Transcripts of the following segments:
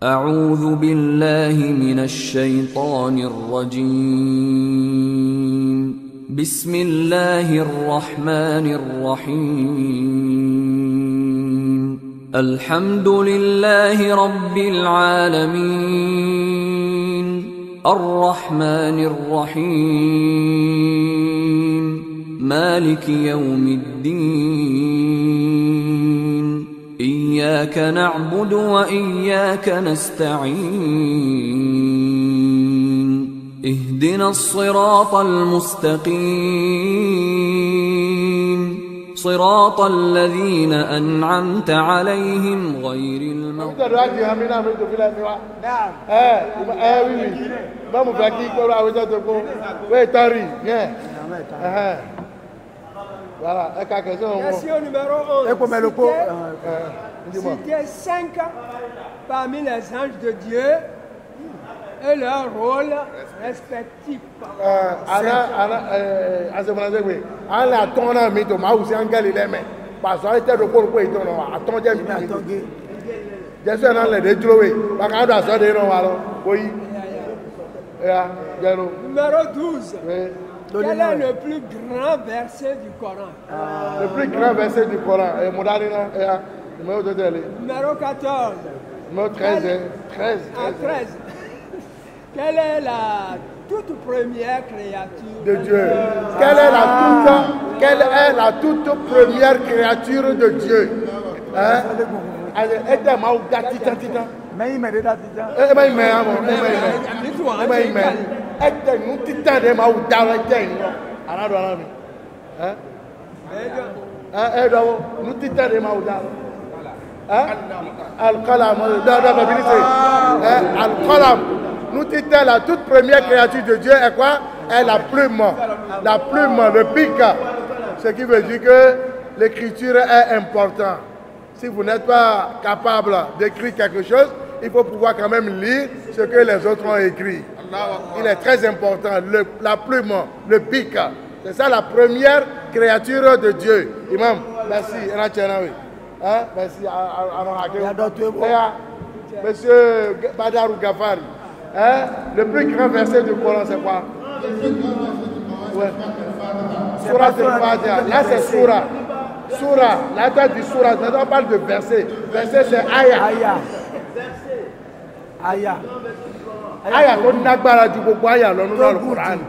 أعوذ بالله من الشيطان الرجيم بسم الله الرحمن الرحيم الحمد لله رب العالمين الرحمن الرحيم مالك يوم الدين إياك نعبد وإياك نستعين اهدنا الصراط المستقيم صراط الذين أنعمت عليهم غير المغضوب Voilà, question numéro 11. Citez 5 parmi les anges de Dieu et leur rôle respectif. Numéro 12. Quel est le plus grand verset du Coran? Le plus grand verset du Coran. Numéro 14. Numéro 13. 13. Quelle est la toute première créature de Dieu? Quelle est la toute première créature de Dieu? Nous dit-elle, la toute première créature de Dieu est quoi? Est la plume. La plume, le pic. Ce qui veut dire que l'écriture est importante. Si vous n'êtes pas capable d'écrire quelque chose, il faut pouvoir quand même lire ce que les autres ont écrit. Il est très important. La plume, le pic. C'est ça la première créature de Dieu. Imam, merci. Merci. Monsieur Badarou Gafari. Le plus grand verset du Coran, c'est quoi? Ouais. Surah al-Fatiha. Là, c'est Surah. Surah. Là, tu as dit Surah. Maintenant, on parle de verset. Verset, c'est Aya. Aya. Aya, to nagbara ju gbogbo aya lọ nínú Al-Quran.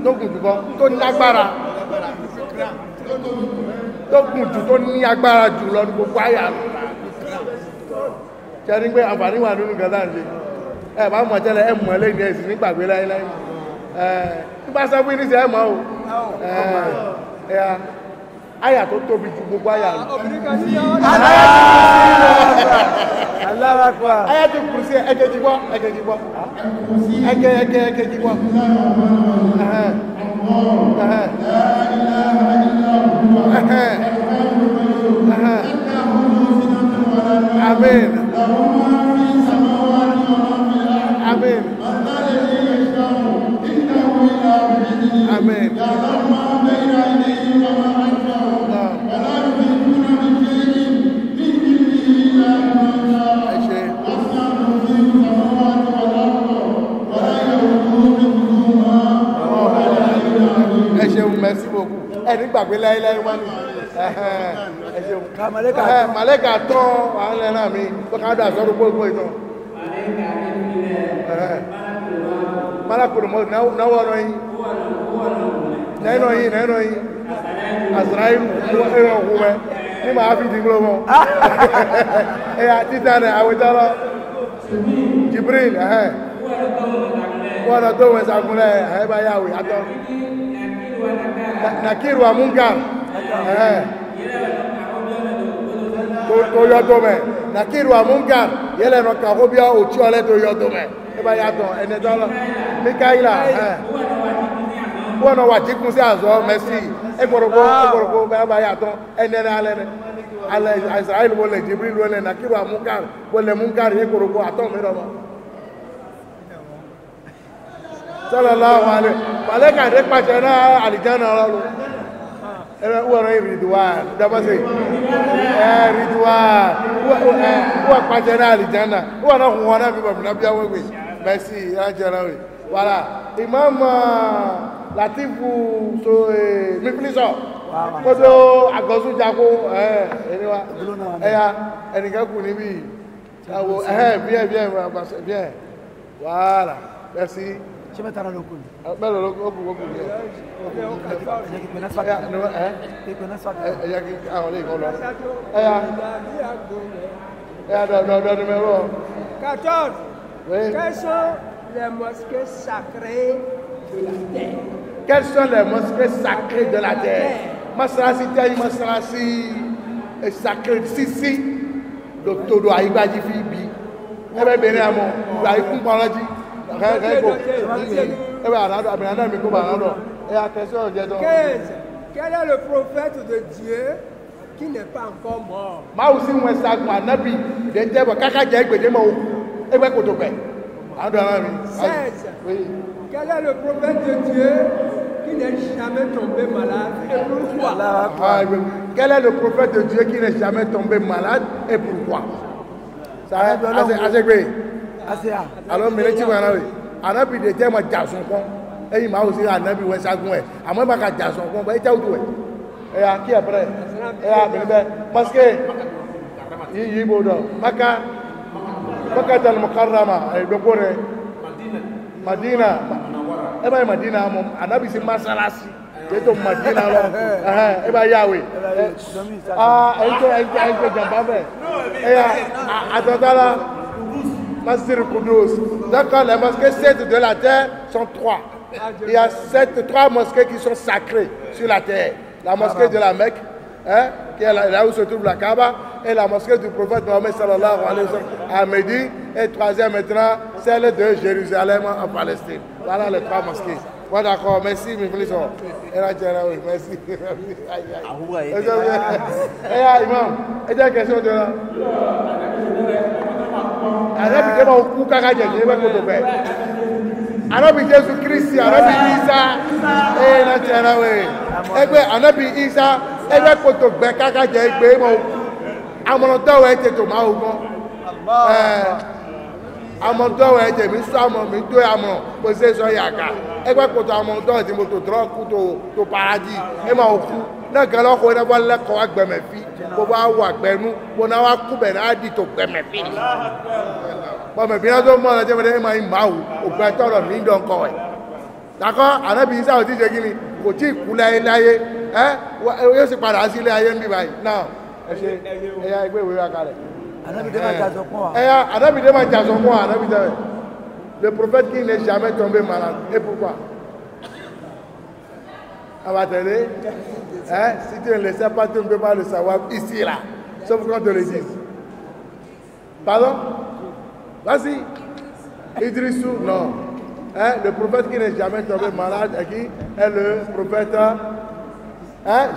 Tó gùn jù kan, tó nagbara. Tó gùn jù, tó ní agbára jù lọ ní gbogbo aya. Ṣé ní pé àǹfààní wà nínú gàdá ń ṣe? Ẹ bá mọ̀ tẹ́lẹ̀ ẹ mọ̀ lẹ́yìn ẹ̀sìn nígbàgbé láíláí. Nípa sọ fún ní sẹ́ ẹ mọ̀ o. Aya tó tóbi ju gbogbo aya lọ. Aya tó kùrù sí ẹgẹjì gbọ́. Ẹgẹjì gbọ́. Amen. Amen. Amen. Merci beaucoup. Elle est pas belle, elle est Maleka ton, elle a mis. Quand on a sorti le pot, Malakuru mo na woro yin neno yin Azrail mo e wo me ni ma fi di glo mo e a titane awetalo Jibril wala do we sagule ba yawi ato Nakir wa Munkar to yodo me Nakir wa Munkar yele no ka hobia o ti ole to yodo me e ba ya don ene dolo Mikaila wona wa jikun si azo merci e gorogo ba ya don ene na ale Israel wole Jibril wole Nakir wa Munkar wole Munkar e gorogo aton mi do mo sallallahu alaihi malaika de pa jana alijana lo Où est Ridwan? D'abord c'est Ridwan. Où est Pajana Alijana? Où est Rwanda? Merci. Voilà. Imam Latif ou Mifliso. Kodo Agosu Jago. Bien. Voilà. Merci. Je vais t'arrêter le coup. Numéro 14. Oui. Quelles sont les mosquées sacrées de la terre? Quelles sont les mosquées sacrées de la terre? Masalasi Taï, Masalasi sacré Sisi, le Todo Aïbadi Fibi. Eh bien, bien, mon, vous avez compris la dit. Eh bien, quel est le prophète de Dieu qui n'est pas encore mort? Ma aussi, moi, ça, moi, Nabi, de Debo, Kaka Djek, de Demo, et bien, Kotope. 16. Oui. Quel est le prophète de Dieu qui n'est jamais tombé malade et pourquoi? Quel est le prophète de Dieu qui n'est jamais tombé malade et pourquoi? Ça a alors, mais tu vois, Anabi de Demo Jason, et il m'a aussi Anabi Wessagoué. À moi, je vais Jason, il était où? Et à qui après? Et à parce que il y a Maka Tel Mukarrama, le Corée, Madina. Eh bien, Madina, Anabi c'est Masalasi. C'est ton Madina alors. Eh bien, Yahweh. Ah, elle fait Jambabé. Et attends là. Masjid Koudous. D'accord, les mosquées 7 de la terre sont 3. Il y a 3 mosquées qui sont sacrées sur la terre. La mosquée de la Mecque, qui est là où se trouve la Kaaba, et la mosquée du prophète Mohammed sallallahu alayhi wa sallam à Médine, et troisième maintenant, celle de Jérusalem en Palestine. Voilà les 3 mosquées. Bon d'accord, merci, mes frères. Merci. Imam, il y a une question de là. Anabi Jésus Christ, Anabi Isa, Anabi Isa, Kotobe Kaka Jegbe, Amonoto Ete to Maogo. Amonoto Ete, Misamo, Mito Amon, Possession Yaka. Koto Amonoto, Timoto Drunk to Paradis, Emma Oku. Nakalo ko na wala ko agbe mefi ko ba wa agbe mu ko na wa ku be na di to gbe mefi bo me bi na do mo na je me ma o gbe toro mi don ko e d'accord Anabi Isa o ti je kini ko ti ku láyé yo si padà sí ilé ayé nbi báyìí now ẹ ṣe ya egbe ìwé wa kalẹ̀ Anabi de ma jazo kon wa Anabi de ma jazo kon wa Anabi de le prophète qui n'est jamais tombé malade et pourquoi on va t'aider. Si tu ne le sais pas, tu ne peux pas le savoir ici, là. Sauf quand tu le dis. Pardon? Vas-y. Idrissou, non. Le prophète qui n'est jamais tombé malade est le prophète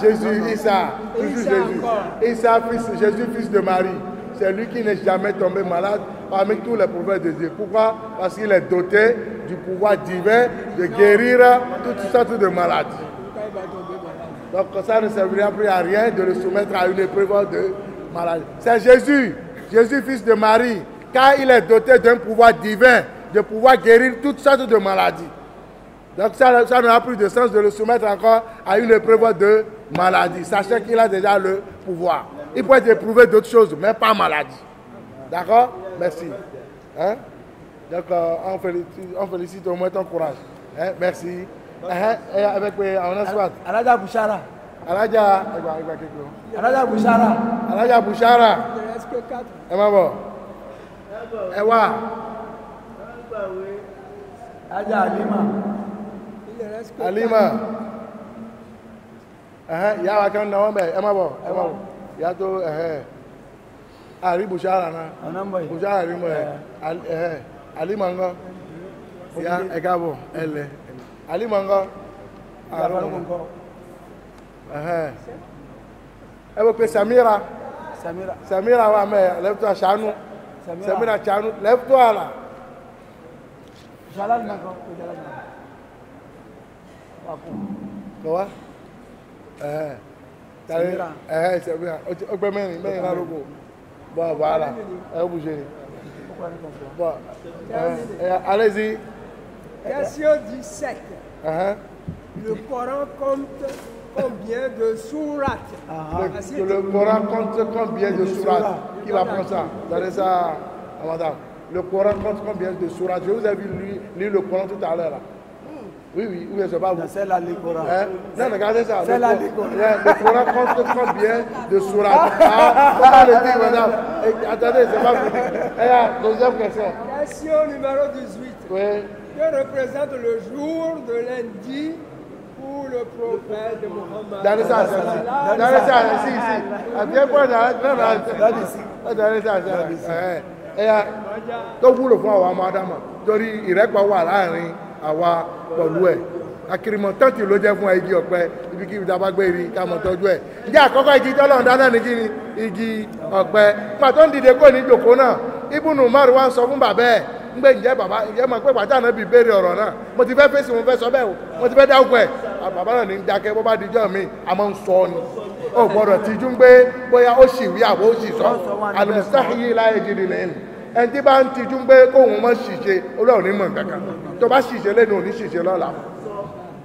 Jésus, Issa. Toujours Jésus. Issa, Jésus, fils de Marie. C'est lui qui n'est jamais tombé malade parmi tous les prophètes de Dieu. Pourquoi? Parce qu'il est doté du pouvoir divin de guérir toutes sortes de maladies. Donc ça ne servira plus à rien de le soumettre à une épreuve de maladie. C'est Jésus, Jésus fils de Marie, car il est doté d'un pouvoir divin, de pouvoir guérir toutes sortes de maladies. Donc ça n'aura plus de sens de le soumettre encore à une épreuve de maladie. Sachez qu'il a déjà le pouvoir. Il peut être éprouvé d'autres choses, mais pas maladie. D'accord? Merci. Donc on félicite au moins ton courage. Merci. Avec Alaja Bouchara. Alaja Bouchara. Alaja Bouchara. Bon. Alaja Alima. Il y a quelqu'un dans bon. Il y a tout. Ali Bouchara. Bouchara Alima. Il y a Egabo. Elle. Ali Manga. Évoquez Samira. Samira, ouais, mais lève-toi, Chanou. Samira, Chanou, lève-toi là. Jalal Manga. Quoi? C'est bien. Bon, voilà. Vous bougez. Bon. Allez-y. Question 17. Le Coran compte combien de sourates? Le Coran compte combien de sourates? Qui va prendre ça? Donnez ça à madame. Le Coran compte combien de sourates? Je vous ai vu lire le Coran tout à l'heure là. Oui, je ne sais pas vous. C'est là le Coran. Non, regardez ça. C'est là le Coran. Le Coran compte combien de sourates? Comment le dire, madame? Attendez, c'est pas vous. Deuxième question. Question numéro 18. Oui. Que représente le jour de lundi pour le prophète Mohammed? Donnez ça, ici. À bien point, donnez ça. Tó wúlò fún àwọn ọmọdámà torí ìrẹ́pọ̀ wà láàrin àwa pẹ̀lú ẹ̀ akérèmọ́tọ́tì ló jẹ́ fún igi ọ̀pẹ ibikíbi tá a bá gbé rí ká mọ̀ tọ́jú ẹ̀ ǹjẹ́ àkọ́kọ́ igi tọ́lọ́run dáná ní kíni igi ọ̀pẹ pàtó ń dìde kó ní ìjòkó náà Ibn Umar wá ń sọ fún bàbá ẹ̀ ń gbé ǹjẹ́ bàbá ǹjẹ́ mọ̀ pé pàtó àná bíi béèrè ọ̀rọ̀ náà mo ti fẹ́ fèsì mo fẹ́ sọ bẹ́ẹ̀ o mo ti fẹ́ dáhùn ẹ̀ bàbá náà ní dákẹ́ bó bá dijọ́ mi a máa ń sọ ni ó gbọ́dọ̀ tijú ń gbé bóyá ó sì wí àbó sì sọ al-mustahyi la yajidu al-ilm ẹni tí bá ń tijú ń gbé kóhun mọ́ ṣìṣe olóòrùn ní mọ̀ kankan tó bá ṣìṣe lẹ́nu òní ṣìṣe lọ́la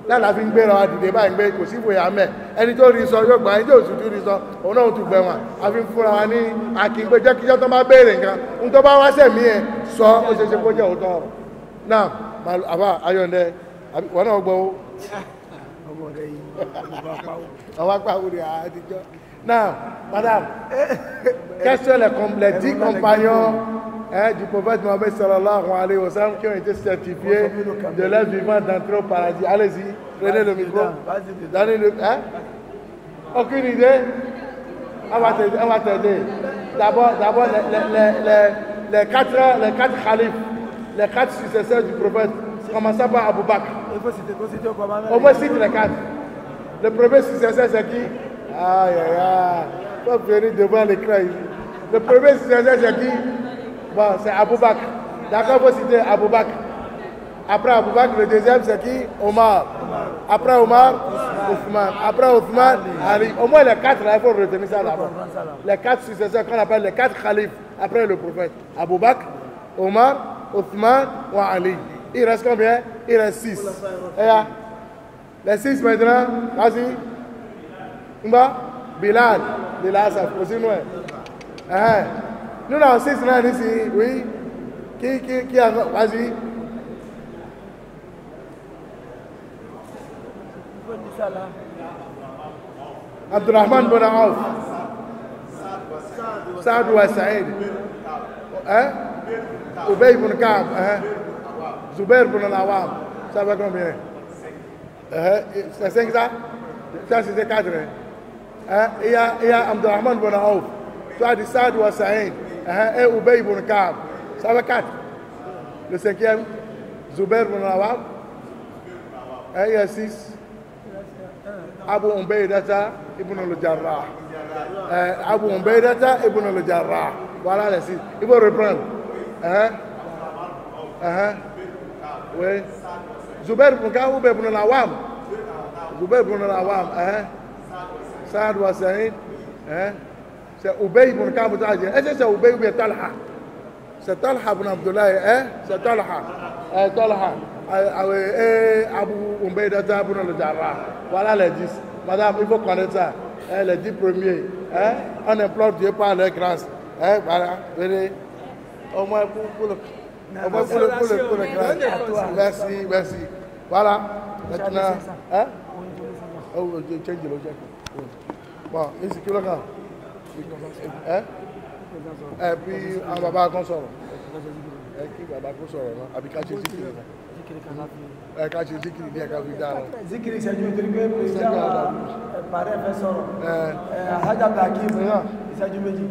lálàá fi ń gbéra wa dìde báyìí gbé kò sí ìfòyà mẹ́ ẹni tó rí sọ yóò gbà ẹni tó sì tún rí sọ òun náà tún gbẹ̀wọ̀n a fi ń fúnra wa ní akíngbé jẹ́ kíjọ́ tó bá béèrè nǹkan ń tó bá wá sẹ̀mí ẹ̀ sọ ó ṣe ṣe kó jẹ́ òótọ́ ọ̀rọ̀ náà àbá ayọ̀ǹdẹ wọn náà gbọ́ ọwọ́ apá wúri àtijọ́ náà madame quels sont les 10 compagnons du prophète Mohammed sallallahu alayhi wa sallam qui ont été certifiés de leur vivant d'entrer au paradis? Allez-y, prenez le micro. Donnez le. Aucune idée? On va t'aider. D'abord les quatre khalifes, les 4 successeurs du prophète, commençant par Abu Bakr. Au moins cite les 4. Le premier successeur, c'est qui? Aïe, aïe, aïe. Faut venir devant l'écran ici. Le premier successeur, c'est qui? Bon, c'est Abu Bakr. D'accord, il faut citer Abu Bakr. Après Abu Bakr, le deuxième, c'est qui? Omar. Après Omar, Othman. Après Othman, Ali. Au moins les 4, là, il faut retenir ça d'abord. Les 4 successeurs qu'on appelle les 4 khalifes après le prophète. Abu Bakr, Omar, Othman ou Ali. Il reste combien? Il reste 6. Et là, les 6 maintenant, vas-y. Bilal, ça aussi nous. Nous avons 6 là ici, oui. Qui a. Vas-y. Abdurrahman bin Auf. Saad wa Saïd. Ubay bin Ka'b. Zubair bin al-Awwam. Ça va combien? C'est 5 ça? Ça c'est 4. Il y a Abdurrahman bin Auf. Tu as dit Saad wa Saïd. Et Ubay bin Ka'b. Ça va 4. Le 5e, Zubair bin al-Awwam. Il y a 6. Abu Ubaydata ibn al-Jarrah. Abu Ubaydata ibn al-Jarrah. Voilà les 6. Il faut reprendre. Oui. Zubair bin Ka'b, Ubay bin al-Awwam. Zubair bin al-Awwam. Saad wa Saïd. C'est Ubay bin Ka'b. Est-ce que c'est Ubay ou bien Talha? C'est Talha bin Abdullah. C'est Talha. Talha. Abu Ubaydata ibn al-Jarrah. Voilà les 10. Madame, il faut connaître ça. Les 10 premiers. On implore Dieu par leur grâce. Voilà. Venez. Au moins pour le grâce. Merci. Voilà. Maintenant. Oh, change le check. Bon, ici, qui le gars? Et puis, on va pas qu'on sort. Qui va pas qu'on sort? Abikachi Zikri. Kachi Zikri, dia kavida. Zikri, c'est du truc, président. Pareil, professeur. Hadja Bakim. C'est du médic.